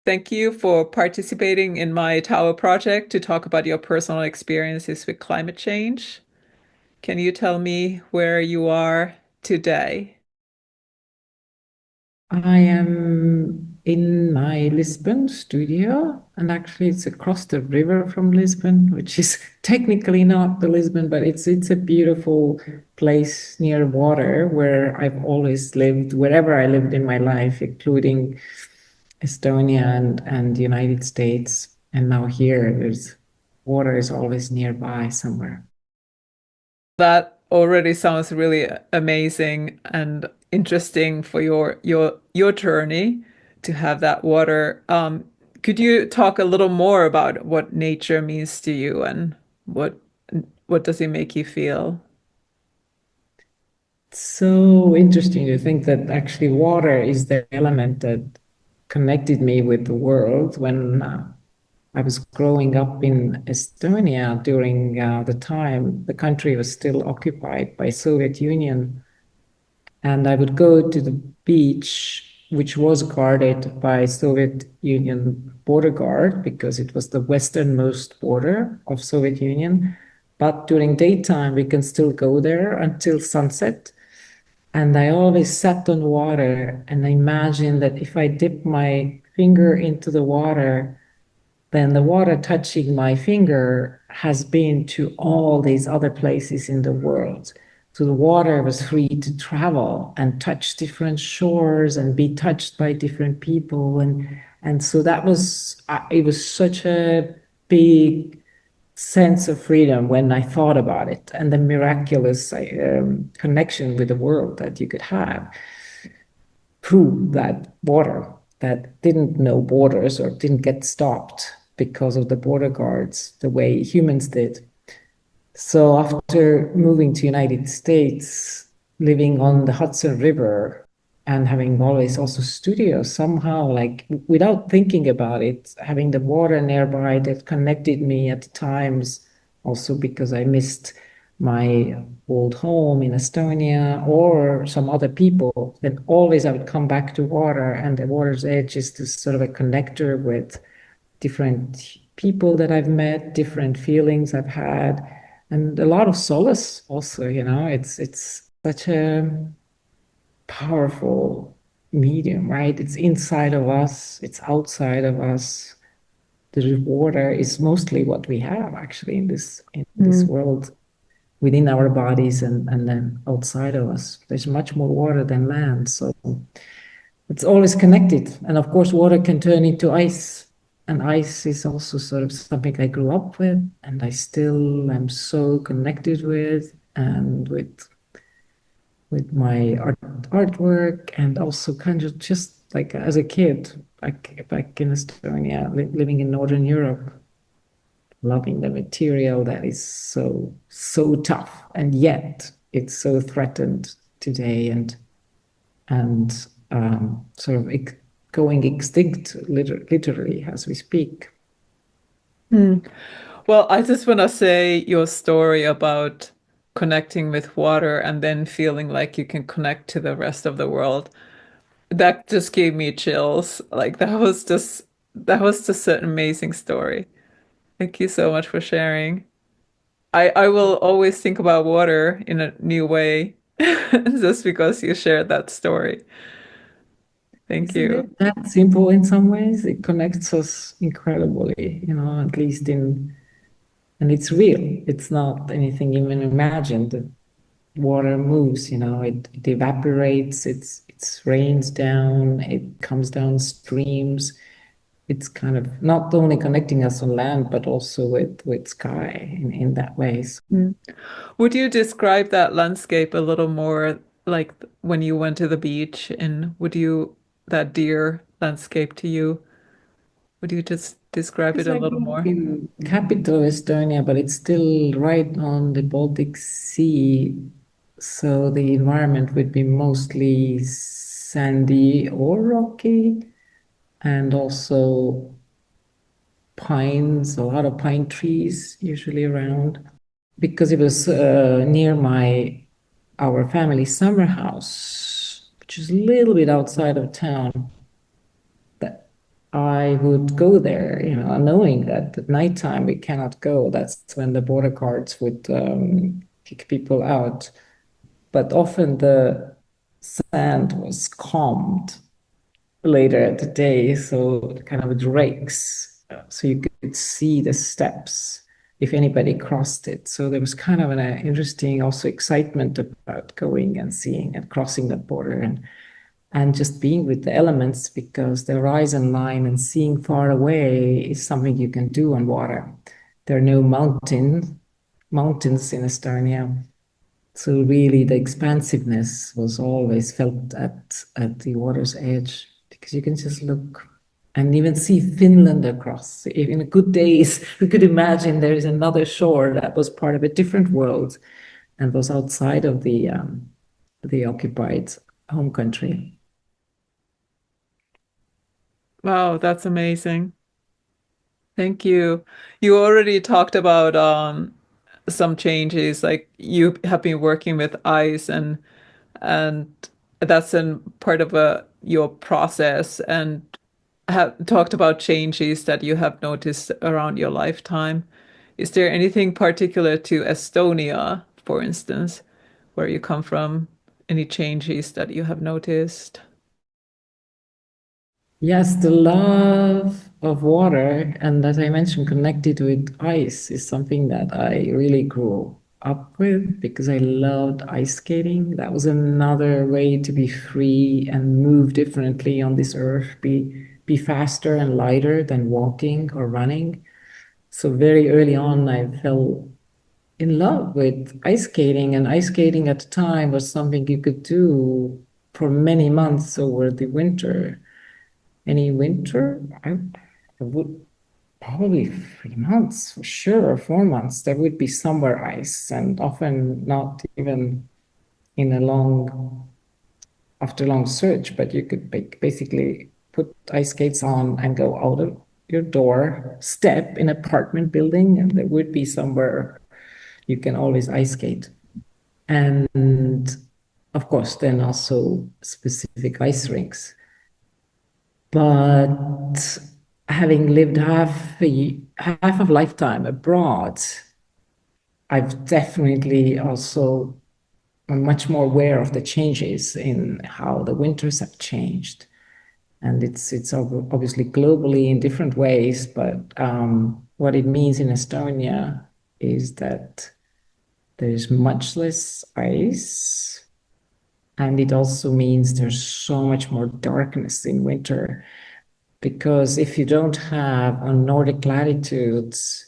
Thank you for participating in my tower project to talk about your personal experiences with climate change. Can you tell me where you are today? I am in my Lisbon studio, and actually it's across the river from Lisbon, which is technically not the Lisbon, but it's a beautiful place near water where I've always lived, wherever I lived in my life, including Estonia and the United States. And now here, there's water is always nearby somewhere. That already sounds really amazing and interesting for your journey to have that water. Could you talk a little more about what nature means to you and what what does it make you feel? So interesting to think that actually water is the element that connected me with the world when I was growing up in Estonia during the time the country was still occupied by Soviet Union. And I would go to the beach, which was guarded by Soviet Union border guard because it was the westernmost border of Soviet Union. But during daytime, we can still go there until sunset. And I always sat on water and I imagined that if I dip my finger into the water, then the water touching my finger has been to all these other places in the world. So the water was free to travel and touch different shores and be touched by different people. And so that was, it was such a big sense of freedom when I thought about it and the miraculous connection with the world that you could have through that water that didn't know borders or didn't get stopped because of the border guards the way humans did. So after moving to United States, living on the Hudson River and having always also studios, somehow like without thinking about it, having the water nearby that connected me at times, also because I missed my old home in Estonia or some other people, then always I would come back to water, and the water's edge is this sort of a connector with different people that I've met, different feelings I've had, and a lot of solace also, it's such a powerful medium, right? It's inside of us, it's outside of us. The water is mostly what we have actually in this Mm. world within our bodies and then outside of us. There's much more water than land. So it's always connected. And of course, water can turn into ice. And ice is also sort of something I grew up with, and I still am so connected with, and with my artwork, and also kind of just like as a kid, back in Estonia, living in Northern Europe, loving the material that is so tough, and yet it's so threatened today, and sort of going extinct literally as we speak. Mm. Well, I just want to say your story about connecting with water and then feeling like you can connect to the rest of the world. That just gave me chills. Like that was just an amazing story. Thank you so much for sharing. I will always think about water in a new way just because you shared that story. Thank Isn't you. it that simple in some ways? It connects us incredibly, at least and it's real. It's not anything even imagined. The water moves, it evaporates, it rains down, it comes down streams. It's kind of not only connecting us on land, but also with sky in that way. So Mm. Would you describe that landscape a little more like when you went to the beach and that deer landscape to you? Would you just describe it yes, a I little grew up more? in capital Estonia, but it's still right on the Baltic Sea. So the environment would be mostly sandy or rocky, and also pines, a lot of pine trees usually around. Because it was near our family summer house, which is a little bit outside of town. That I would go there, knowing that at nighttime we cannot go. That's when the border guards would kick people out. But often the sand was calmed later at the day, so it kind of rakes, so you could see the steps if anybody crossed it. So there was kind of an interesting also excitement about going and seeing and crossing that border and just being with the elements because the horizon line and seeing far away is something you can do on water. There are no mountains in Estonia. So really the expansiveness was always felt at the water's edge because you can just look and even see Finland across. If in good days, we could imagine there is another shore that was part of a different world and was outside of the occupied home country. Wow, that's amazing. Thank you. You already talked about some changes, like you have been working with ice and that's in part of your process and have talked about changes that you have noticed around your lifetime. Is there anything particular to Estonia, for instance, where you come from? Any changes that you have noticed? Yes, the love of water, and as I mentioned, connected with ice is something that I really grew up with because I loved ice skating. That was another way to be free and move differently on this earth, be faster and lighter than walking or running. So very early on, I fell in love with ice skating, and ice skating at the time was something you could do for many months over the winter. Any winter, I would probably 3 months for sure, or 4 months. There would be somewhere ice, and often not even in a long after long search, but you could basically put ice skates on and go out of your door, step in apartment building, and there would be somewhere you can always ice skate. And of course, then also specific ice rinks. But having lived half of lifetime abroad, I've definitely also am much more aware of the changes in how the winters have changed. And it's obviously globally in different ways, but what it means in Estonia is that there's much less ice, and it also means there's so much more darkness in winter. Because if you don't have on Nordic latitudes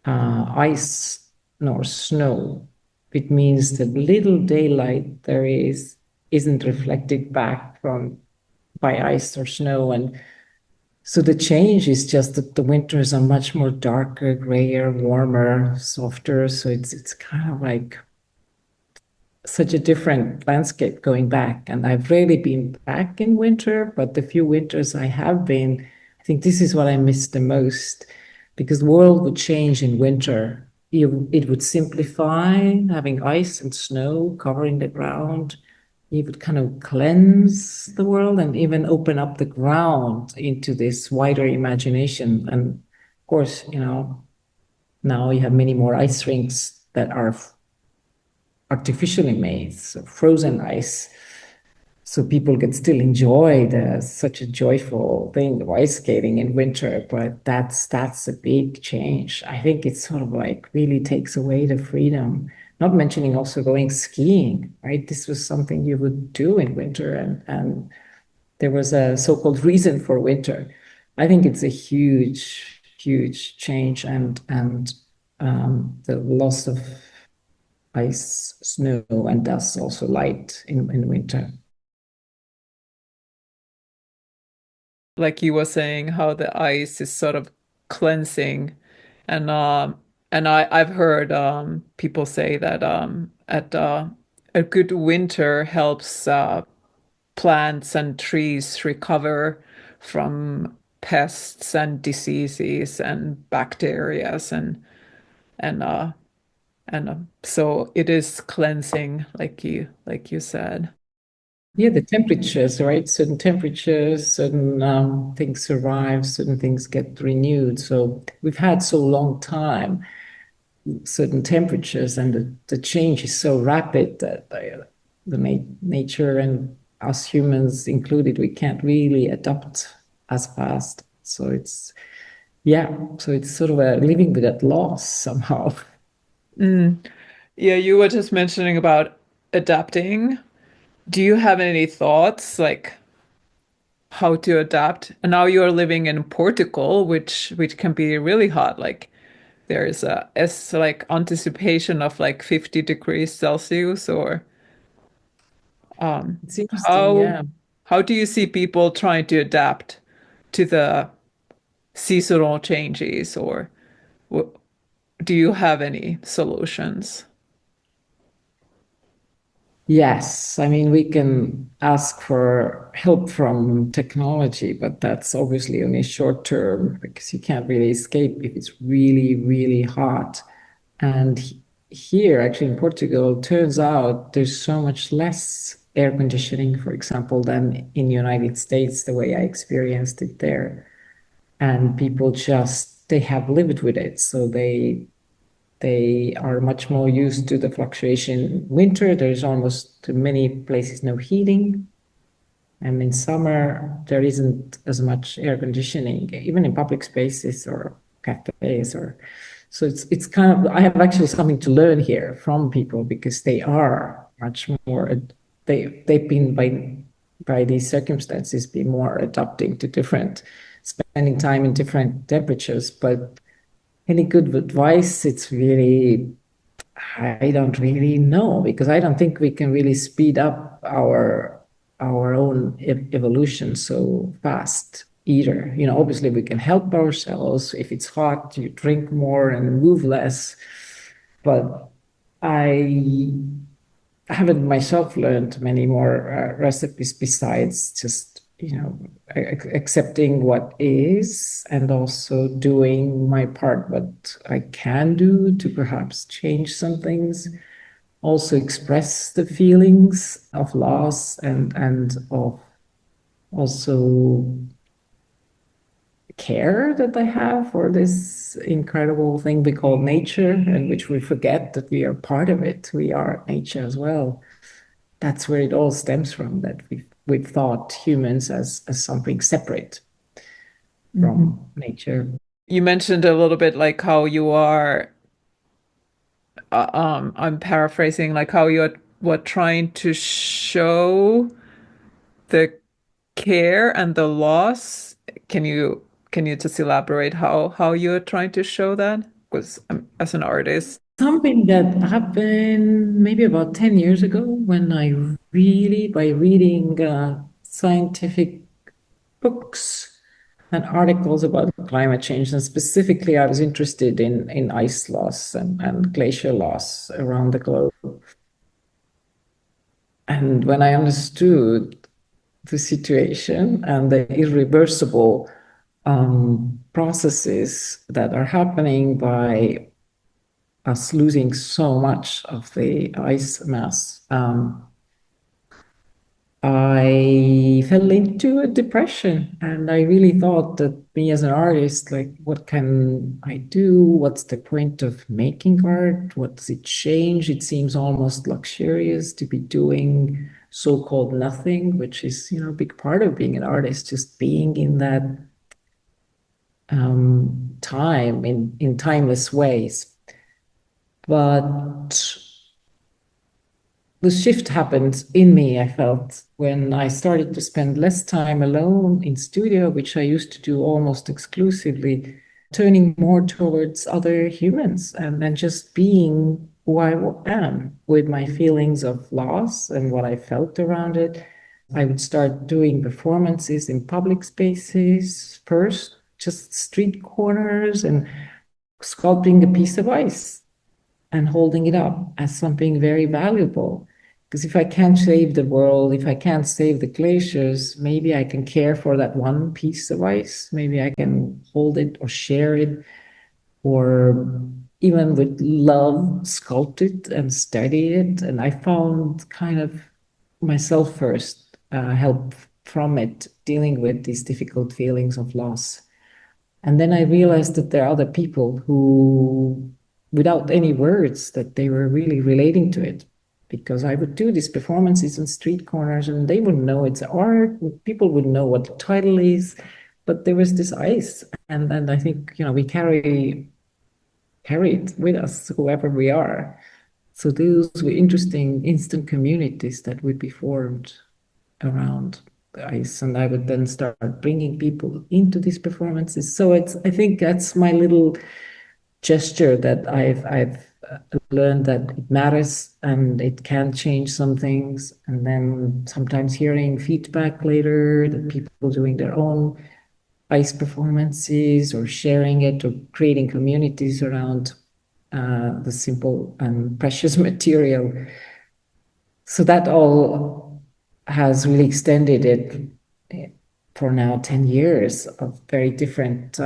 ice nor snow, it means that little daylight there isn't reflected back from by ice or snow. And so the change is just that the winters are much more darker, grayer, warmer, softer. So it's kind of like such a different landscape going back. And I've rarely been back in winter, but the few winters I have been, I think this is what I miss the most because the world would change in winter. It would simplify, having ice and snow covering the ground. It would kind of cleanse the world and even open up the ground into this wider imagination. And of course, now you have many more ice rinks that are artificially made, so frozen ice. So people can still enjoy such a joyful thing of ice skating in winter, but that's a big change. I think it sort of like really takes away the freedom. Not mentioning also going skiing, right? This was something you would do in winter, and there was a so-called reason for winter. I think it's a huge change, and the loss of ice, snow, and thus also light in winter. Like you were saying, how the ice is sort of cleansing, and I've heard people say that at a good winter helps plants and trees recover from pests and diseases and bacteria and uh and so it is cleansing, like you said. Yeah, the temperatures, right? Certain temperatures, certain things survive, certain things get renewed. So we've had so long time, certain temperatures, and the change is so rapid that nature and us humans included, we can't really adapt as fast. So it's, yeah, so it's sort of a living with that loss somehow. Mm. Yeah, you were just mentioning about adapting. Do you have any thoughts like how to adapt? And now you're living in Portugal, which can be really hot. Like there's a it's like anticipation of like 50 degrees Celsius or It's interesting, how yeah. how do you see people trying to adapt to the seasonal changes or wh- do you have any solutions? Yes, I mean, we can ask for help from technology, but that's obviously only short term because you can't really escape if it's really, really hot. And here, actually in Portugal, turns out there's so much less air conditioning, for example, than in the United States, the way I experienced it there. And people just, they have lived with it. So they are much more used to the fluctuation. Winter, there's almost in many places no heating. And in summer, there isn't as much air conditioning, even in public spaces or cafes or so it's kind of I have actually something to learn here from people because they are much more they've been by these circumstances be more adapting to different spending time in different temperatures. But any good advice, it's really I don't really know because I don't think we can really speed up our own evolution so fast either. You know, obviously we can help ourselves. If it's hot, you drink more and move less. But I haven't myself learned many more recipes besides just, you know, accepting what is and also doing my part, what I can do to perhaps change some things, also express the feelings of loss and of also care that I have for this incredible thing we call nature, and which we forget that we are part of it. We are nature as well. That's where it all stems from, that we've thought humans as something separate Mhm. from nature. You mentioned a little bit like how you are I'm paraphrasing like how you're what trying to show the care and the loss. Can you just elaborate how you're trying to show that? Because as an artist. Something that happened maybe about 10 years ago when I really, by reading scientific books and articles about climate change, and specifically I was interested in ice loss and glacier loss around the globe. And when I understood the situation and the irreversible processes that are happening by us losing so much of the ice mass, I fell into a depression. And I really thought that me as an artist, like, what can I do? What's the point of making art? What does it change? It seems almost luxurious to be doing so-called nothing, which is, you know, a big part of being an artist, just being in that time in timeless ways. But the shift happened in me, I felt, when I started to spend less time alone in studio, which I used to do almost exclusively, turning more towards other humans and just being who I am with my feelings of loss and what I felt around it. I would start doing performances in public spaces first, just street corners, and sculpting a piece of ice and holding it up as something very valuable. Because if I can't save the world, if I can't save the glaciers, maybe I can care for that one piece of ice. Maybe I can hold it or share it, or even with love, sculpt it and study it. And I found kind of myself first, help from it, dealing with these difficult feelings of loss. And then I realized that there are other people who, without any words, that they were really relating to it. Because I would do these performances on street corners and they would know it's art. People would know what the title is, but there was this ice. And I think, we carry it with us, whoever we are. So those were interesting instant communities that would be formed around the ice, and I would then start bringing people into these performances. So I think that's my little gesture that I've learned that it matters and it can change some things. And then sometimes hearing feedback later that people doing their own ice performances or sharing it or creating communities around the simple and precious material. So that all has really extended it for now 10 years of very different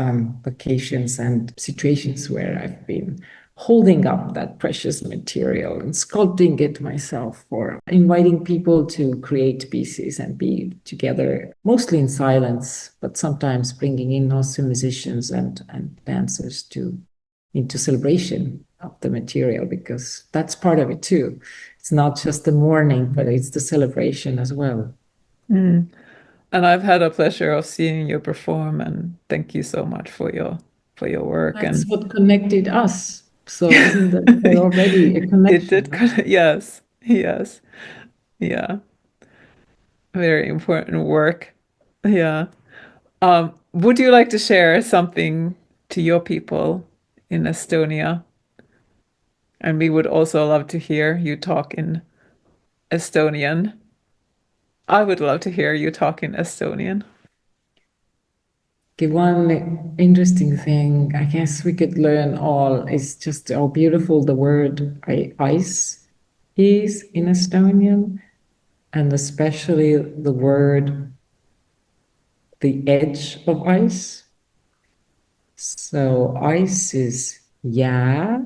locations and situations where I've been holding up that precious material and sculpting it myself, or inviting people to create pieces and be together, mostly in silence, but sometimes bringing in also musicians and dancers to into celebration of the material, because that's part of it too. It's not just the mourning, but it's the celebration as well. Mm. And I've had a pleasure of seeing you perform, and thank you so much for your work. That's And what connected us. So isn't that already a it did connection, right? kind of, yes, yes, yeah, very important work. Yeah. Would you like to share something to your people in Estonia? And we would also love to hear you talk in Estonian. I would love to hear you talk in Estonian. Okay, one interesting thing I guess we could learn all is just how beautiful the word ice is in Estonian, and especially the word the edge of ice. So ice is yeah,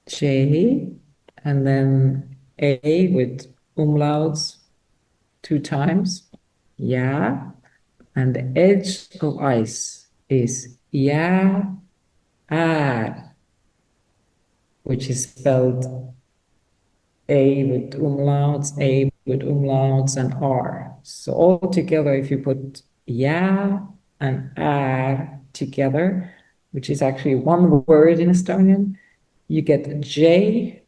J, and then A with umlauts two times. Yeah. And the edge of ice is yeah, ah, which is spelled A with umlauts, and R. So all together, if you put yeah and R together, which is actually one word in Estonian, you get J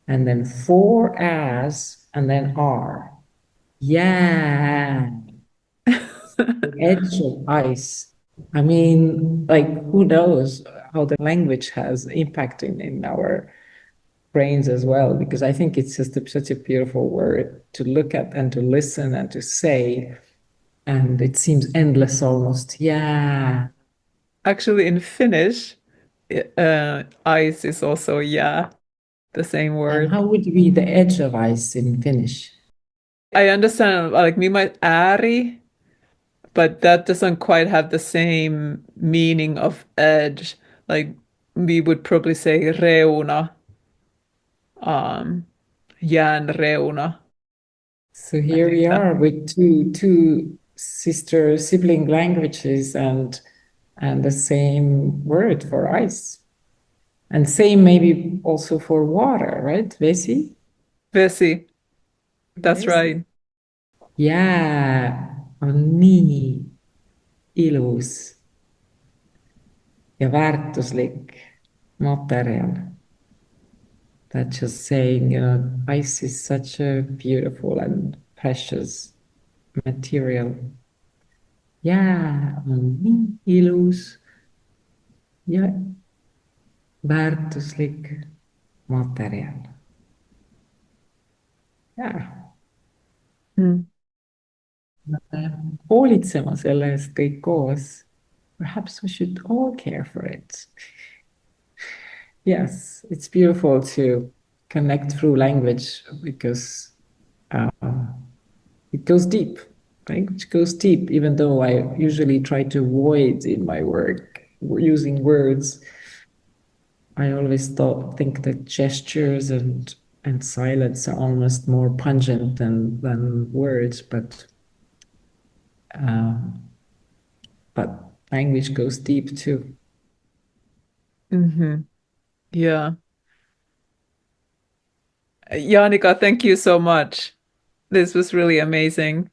and then four As and then R. Yeah, the edge of ice. I mean, like, who knows how the language has impact in our brains as well, because I think it's just such a beautiful word to look at and to listen and to say. And it seems endless almost. Yeah. Actually, in Finnish, ice is also yeah, the same And word. how would be the edge of ice in Finnish? I understand, like me might ääri, but that doesn't quite have the same meaning of edge. Like we would probably say reuna, um, jään reuna. So I here think we that are with two sister sibling languages and the same word for ice. And same maybe also for water, right? Vesi? vesi, that's Vesi. right. Jää on niin ilus ja väärtuslik materjal. That just saying, ice is such a beautiful and precious material. Jää on niin ilus ja väärtuslik materjal. Jaa, Mm. hoolitsema selle eest kõik koos. Perhaps we should all care for it. Yes, it's beautiful to connect through language because uh, it goes deep. Language goes deep, even though I usually try to avoid in my work using words. I always think that gestures and and silence are almost more pungent than words, um, but language goes deep too. Hmm. Yeah. Jaanika, thank you so much. This was really amazing.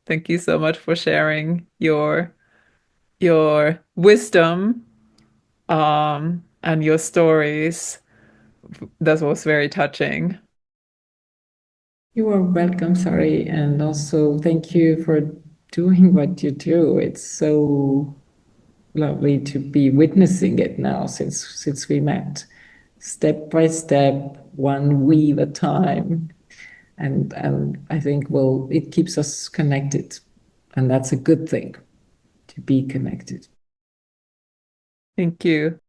Thank you so much for sharing your wisdom and your stories. That was very touching. You are welcome, Sari, and also thank you for doing what you do. It's so lovely to be witnessing it now since we met, step by step, one weave at a time, and I think well it keeps us connected, and that's a good thing to be connected. Thank you.